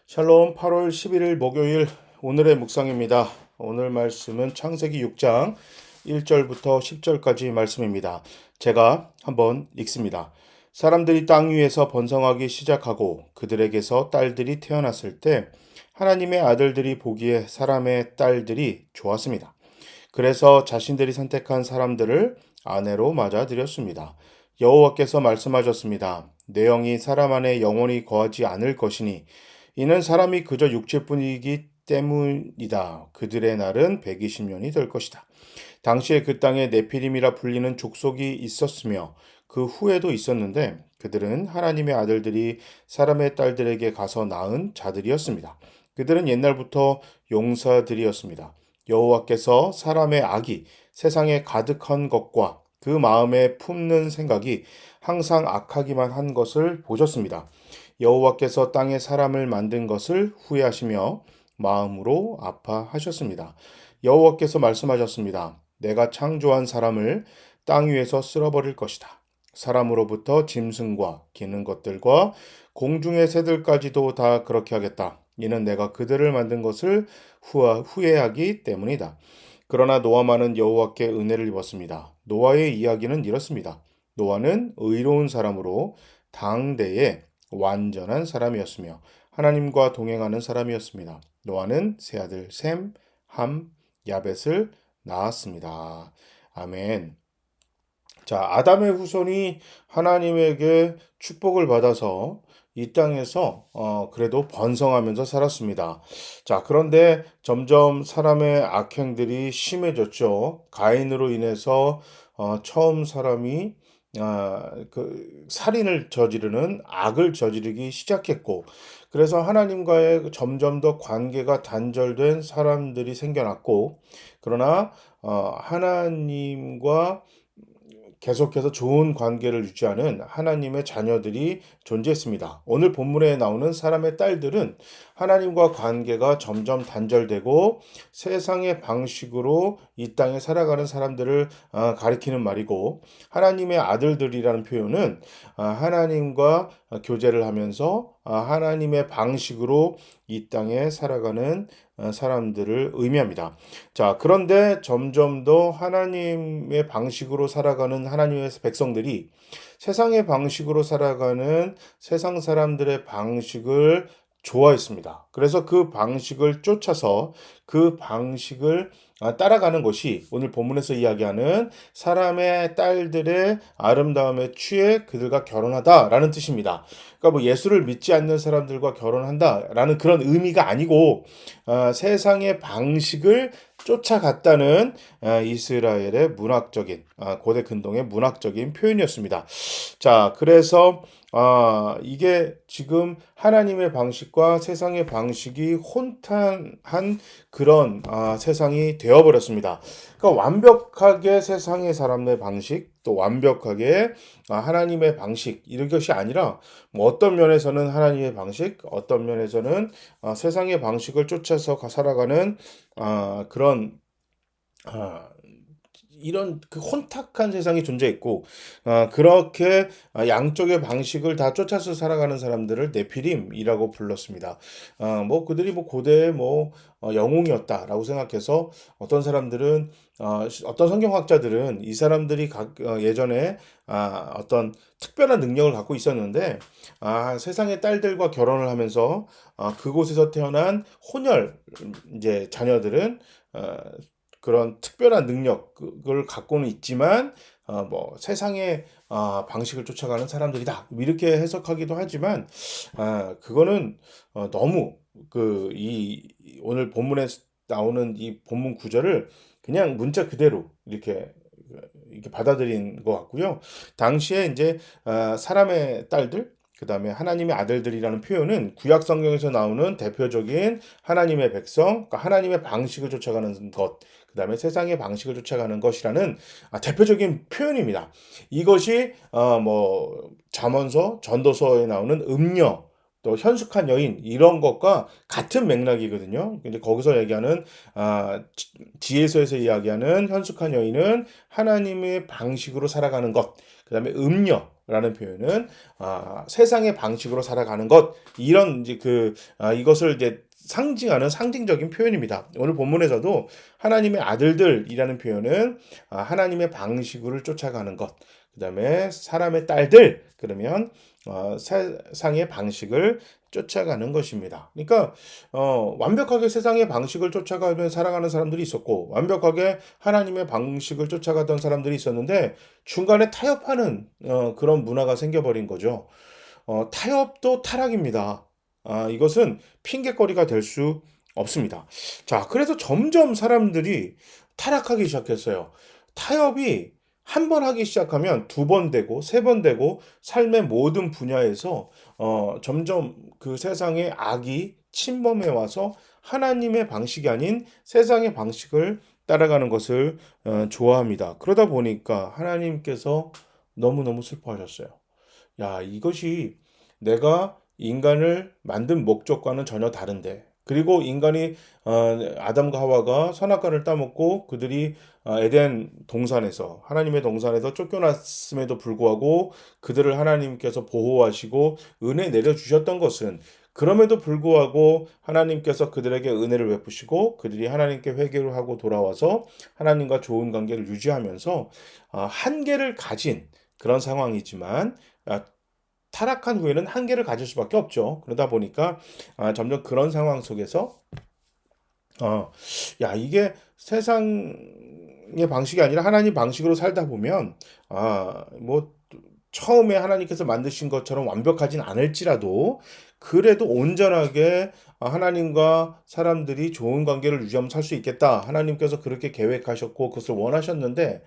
샬롬 8월 11일 목요일 오늘의 묵상입니다. 오늘 말씀은 창세기 6장 1절부터 10절까지 말씀입니다. 제가 한번 읽습니다. 사람들이 땅 위에서 번성하기 시작하고 그들에게서 딸들이 태어났을 때 하나님의 아들들이 보기에 사람의 딸들이 좋았습니다. 그래서 자신들이 선택한 사람들을 아내로 맞아들였습니다. 여호와께서 말씀하셨습니다. 내 영이 사람 안에 영원히 거하지 않을 것이니 이는 사람이 그저 육체뿐이기 때문이다. 그들의 날은 120년이 될 것이다. 당시에 그 땅에 네피림이라 불리는 족속이 있었으며 그 후에도 있었는데 그들은 하나님의 아들들이 사람의 딸들에게 가서 낳은 자들이었습니다. 그들은 옛날부터 용사들이었습니다. 여호와께서 사람의 악이 세상에 가득한 것과 그 마음에 품는 생각이 항상 악하기만 한 것을 보셨습니다. 여호와께서 땅에 사람을 만든 것을 후회하시며 마음으로 아파하셨습니다. 여호와께서 말씀하셨습니다. 내가 창조한 사람을 땅 위에서 쓸어버릴 것이다. 사람으로부터 짐승과 기는 것들과 공중의 새들까지도 다 그렇게 하겠다. 이는 내가 그들을 만든 것을 후회하기 때문이다. 그러나 노아만은 여호와께 은혜를 입었습니다. 노아의 이야기는 이렇습니다. 노아는 의로운 사람으로 당대에 완전한 사람이었으며 하나님과 동행하는 사람이었습니다. 노아는 세 아들 셈, 함, 야벳을 낳았습니다. 아멘. 자, 아담의 후손이 하나님에게 축복을 받아서 이 땅에서 그래도 번성하면서 살았습니다. 자, 그런데 점점 사람의 악행들이 심해졌죠. 가인으로 인해서 처음 사람이 살인을 저지르는 악을 저지르기 시작했고, 그래서 하나님과의 점점 더 관계가 단절된 사람들이 생겨났고, 그러나 하나님과 계속해서 좋은 관계를 유지하는 하나님의 자녀들이 존재했습니다. 오늘 본문에 나오는 사람의 딸들은 하나님과 관계가 점점 단절되고 세상의 방식으로 이 땅에 살아가는 사람들을 가리키는 말이고, 하나님의 아들들이라는 표현은 하나님과 교제를 하면서 하나님의 방식으로 이 땅에 살아가는 사람들을 의미합니다. 자, 그런데 점점 더 하나님의 방식으로 살아가는 하나님의 백성들이 세상의 방식으로 살아가는 세상 사람들의 방식을 좋아했습니다. 그래서 그 방식을 쫓아서 그 방식을 따라가는 것이 오늘 본문에서 이야기하는 사람의 딸들의 아름다움에 취해 그들과 결혼하다라는 뜻입니다. 그러니까 뭐 예수를 믿지 않는 사람들과 결혼한다라는 그런 의미가 아니고 세상의 방식을 쫓아갔다는 이스라엘의 문학적인 고대 근동의 문학적인 표현이었습니다. 자, 그래서 이게 지금 하나님의 방식과 세상의 방식이 혼탁한 그런 세상이 되어버렸습니다. 그러니까 완벽하게 세상의 사람의 방식, 또 완벽하게 하나님의 방식 이런 것이 아니라 뭐 어떤 면에서는 하나님의 방식, 어떤 면에서는 세상의 방식을 쫓아서 살아가는 그런 이런 그 혼탁한 세상이 존재했고, 그렇게 양쪽의 방식을 다 쫓아서 살아가는 사람들을 네피림이라고 불렀습니다. 뭐 그들이 뭐 고대의 뭐 영웅이었다라고 생각해서 어떤 사람들은 어떤 성경학자들은 이 사람들이 예전에 어떤 특별한 능력을 갖고 있었는데 세상의 딸들과 결혼을 하면서 그곳에서 태어난 혼혈 이제 자녀들은 그런 특별한 능력을 갖고는 있지만 뭐 세상의 방식을 쫓아가는 사람들이다 이렇게 해석하기도 하지만 그거는 너무 이 오늘 본문에 나오는 이 본문 구절을 그냥 문자 그대로 이렇게 받아들인 것 같고요. 당시에 이제 사람의 딸들, 그 다음에 하나님의 아들들이라는 표현은 구약 성경에서 나오는 대표적인 하나님의 백성, 그러니까 하나님의 방식을 쫓아가는 것, 그 다음에 세상의 방식을 쫓아가는 것이라는 대표적인 표현입니다. 이것이 뭐 잠언서, 전도서에 나오는 음녀, 또 현숙한 여인 이런 것과 같은 맥락이거든요. 근데 거기서 얘기하는 지혜서에서 이야기하는 현숙한 여인은 하나님의 방식으로 살아가는 것. 그다음에 음녀라는 표현은 세상의 방식으로 살아가는 것. 이런 이제 이것을 이제 상징하는 상징적인 표현입니다. 오늘 본문에서도 하나님의 아들들이라는 표현은 하나님의 방식을 쫓아가는 것. 그다음에 사람의 딸들 그러면 세상의 방식을 쫓아가는 것입니다. 그러니까 완벽하게 세상의 방식을 쫓아가며 살아가는 사람들이 있었고 완벽하게 하나님의 방식을 쫓아가던 사람들이 있었는데 중간에 타협하는 그런 문화가 생겨버린 거죠. 타협도 타락입니다. 이것은 핑계거리가 될 수 없습니다. 자, 그래서 점점 사람들이 타락하기 시작했어요. 타협이 한 번 하기 시작하면 두 번 되고 세 번 되고 삶의 모든 분야에서 점점 그 세상의 악이 침범해 와서 하나님의 방식이 아닌 세상의 방식을 따라가는 것을 좋아합니다. 그러다 보니까 하나님께서 너무너무 슬퍼하셨어요. 야, 이것이 내가 인간을 만든 목적과는 전혀 다른데. 그리고 인간이 아담과 하와가 선악과를 따먹고 그들이 에덴 동산에서 하나님의 동산에서 쫓겨났음에도 불구하고 그들을 하나님께서 보호하시고 은혜 내려 주셨던 것은 그럼에도 불구하고 하나님께서 그들에게 은혜를 베푸시고 그들이 하나님께 회개를 하고 돌아와서 하나님과 좋은 관계를 유지하면서 한계를 가진 그런 상황이지만 타락한 후에는 한계를 가질 수밖에 없죠. 그러다 보니까 점점 그런 상황 속에서 이게 세상의 방식이 아니라 하나님 방식으로 살다 보면 뭐 처음에 하나님께서 만드신 것처럼 완벽하진 않을지라도 그래도 온전하게 하나님과 사람들이 좋은 관계를 유지하면 살 수 있겠다. 하나님께서 그렇게 계획하셨고 그것을 원하셨는데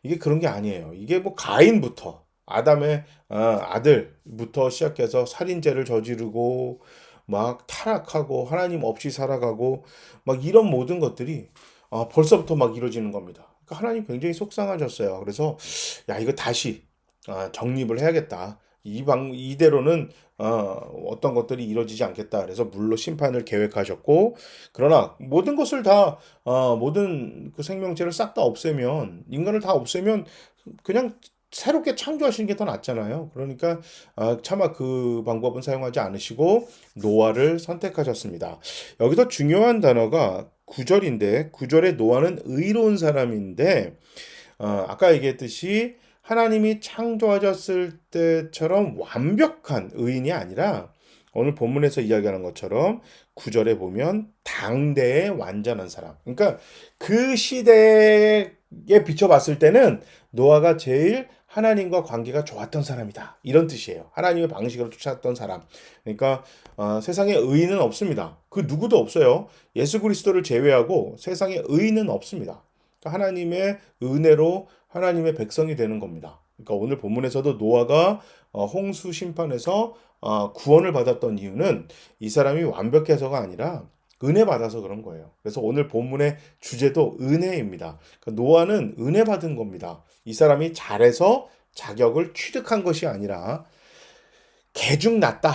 이게 그런 게 아니에요. 이게 뭐 가인부터 아담의 아들부터 시작해서 살인죄를 저지르고 막 타락하고 하나님 없이 살아가고 막 이런 모든 것들이 벌써부터 막 이루어지는 겁니다. 그러니까 하나님 굉장히 속상하셨어요. 그래서 야 이거 다시 정립을 해야겠다. 이대로는 어떤 것들이 이루어지지 않겠다. 그래서 물로 심판을 계획하셨고, 그러나 모든 것을 다 모든 그 생명체를 싹 다 없애면 인간을 다 없애면 그냥 새롭게 창조하시는 게 더 낫잖아요. 그러니까 차마 그 방법은 사용하지 않으시고 노아를 선택하셨습니다. 여기서 중요한 단어가 구절인데 구절의 노아는 의로운 사람인데 아까 얘기했듯이 하나님이 창조하셨을 때처럼 완벽한 의인이 아니라 오늘 본문에서 이야기하는 것처럼 구절에 보면 당대의 완전한 사람. 그러니까 그 시대에 비춰봤을 때는 노아가 제일 하나님과 관계가 좋았던 사람이다. 이런 뜻이에요. 하나님의 방식으로 쫓아왔던 사람. 그러니까 세상에 의인은 없습니다. 그 누구도 없어요. 예수 그리스도를 제외하고 세상에 의인은 없습니다. 그러니까 하나님의 은혜로 하나님의 백성이 되는 겁니다. 그러니까 오늘 본문에서도 노아가 홍수 심판에서 구원을 받았던 이유는 이 사람이 완벽해서가 아니라 은혜 받아서 그런 거예요. 그래서 오늘 본문의 주제도 은혜입니다. 그러니까 노아는 은혜 받은 겁니다. 이 사람이 잘해서 자격을 취득한 것이 아니라 개중났다.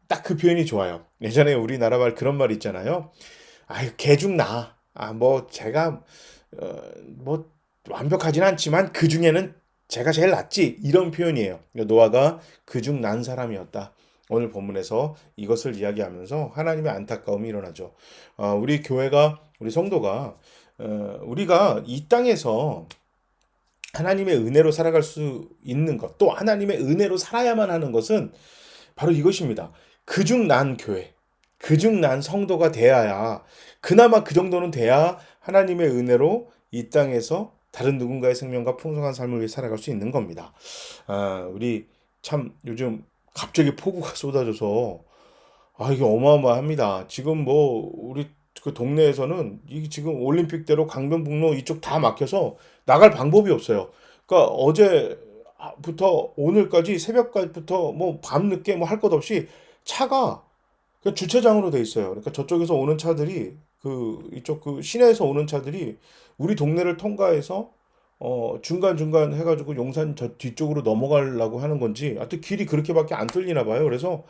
딱 그 표현이 좋아요. 예전에 우리나라 말 그런 말 있잖아요. 아유 개중나. 뭐 제가 뭐 완벽하진 않지만 그 중에는 제가 제일 낫지 이런 표현이에요. 노아가 그중 난 사람이었다. 오늘 본문에서 이것을 이야기하면서 하나님의 안타까움이 일어나죠. 우리 교회가 우리 성도가 우리가 이 땅에서 하나님의 은혜로 살아갈 수 있는 것, 또 하나님의 은혜로 살아야만 하는 것은 바로 이것입니다. 그중 난 교회, 그중 난 성도가 돼야 그나마 그 정도는 돼야 하나님의 은혜로 이 땅에서 다른 누군가의 생명과 풍성한 삶을 위해 살아갈 수 있는 겁니다. 우리 참 요즘 갑자기 폭우가 쏟아져서 이게 어마어마합니다. 지금 뭐 우리 그 동네에서는 이 지금 올림픽대로 강변북로 이쪽 다 막혀서 나갈 방법이 없어요. 그러니까 어제부터 오늘까지 새벽까지부터 뭐 밤늦게 뭐 할 것 없이 차가 그냥 주차장으로 돼 있어요. 그러니까 저쪽에서 오는 차들이 이쪽 그 시내에서 오는 차들이 우리 동네를 통과해서 중간중간 해가지고 용산 저 뒤쪽으로 넘어가려고 하는 건지 하여튼 길이 그렇게밖에 안 뚫리나 봐요. 그래서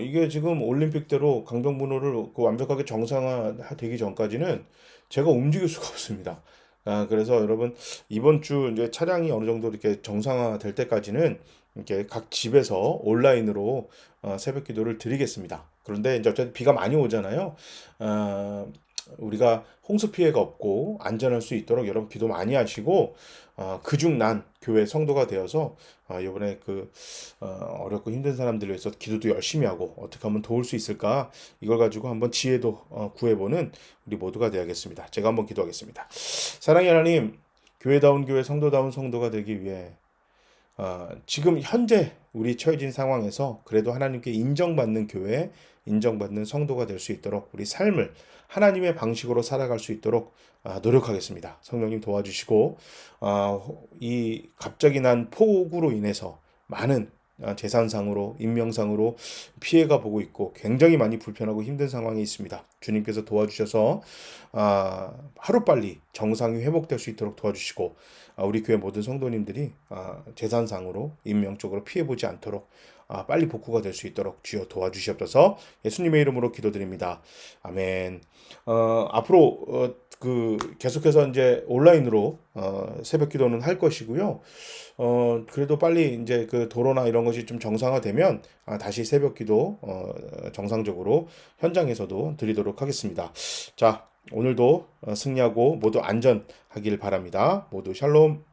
이게 지금 올림픽대로 강변북로를 그 완벽하게 정상화되기 전까지는 제가 움직일 수가 없습니다. 그래서 여러분 이번 주 이제 차량이 어느 정도 이렇게 정상화될 때까지는 이렇게 각 집에서 온라인으로 새벽 기도를 드리겠습니다. 그런데 이제 어차피 비가 많이 오잖아요. 어, 우리가 홍수 피해가 없고 안전할 수 있도록 여러분 기도 많이 하시고 그중 난 교회 성도가 되어서 이번에 어렵고 힘든 사람들을 위해서 기도도 열심히 하고 어떻게 하면 도울 수 있을까 이걸 가지고 한번 지혜도 구해보는 우리 모두가 되야겠습니다. 제가 한번 기도하겠습니다. 사랑의 하나님, 교회다운 교회, 성도다운 성도가 되기 위해 지금 현재 우리 처해진 상황에서 그래도 하나님께 인정받는 교회, 인정받는 성도가 될 수 있도록 우리 삶을 하나님의 방식으로 살아갈 수 있도록 노력하겠습니다. 성령님 도와주시고 이 갑자기 난 폭우로 인해서 많은 재산상으로 인명상으로 피해가 보고 있고 굉장히 많이 불편하고 힘든 상황이 있습니다. 주님께서 도와주셔서 하루빨리 정상이 회복될 수 있도록 도와주시고 우리 교회 모든 성도님들이 재산상으로 인명적으로 피해보지 않도록 빨리 복구가 될 수 있도록 주여 도와주시옵소서. 예수님의 이름으로 기도드립니다. 아멘. 앞으로 계속해서 이제 온라인으로 새벽 기도는 할 것이고요. 그래도 빨리 이제 그 도로나 이런 것이 좀 정상화되면 다시 새벽 기도 정상적으로 현장에서도 드리도록 하겠습니다. 자, 오늘도 승리하고 모두 안전하길 바랍니다. 모두 샬롬.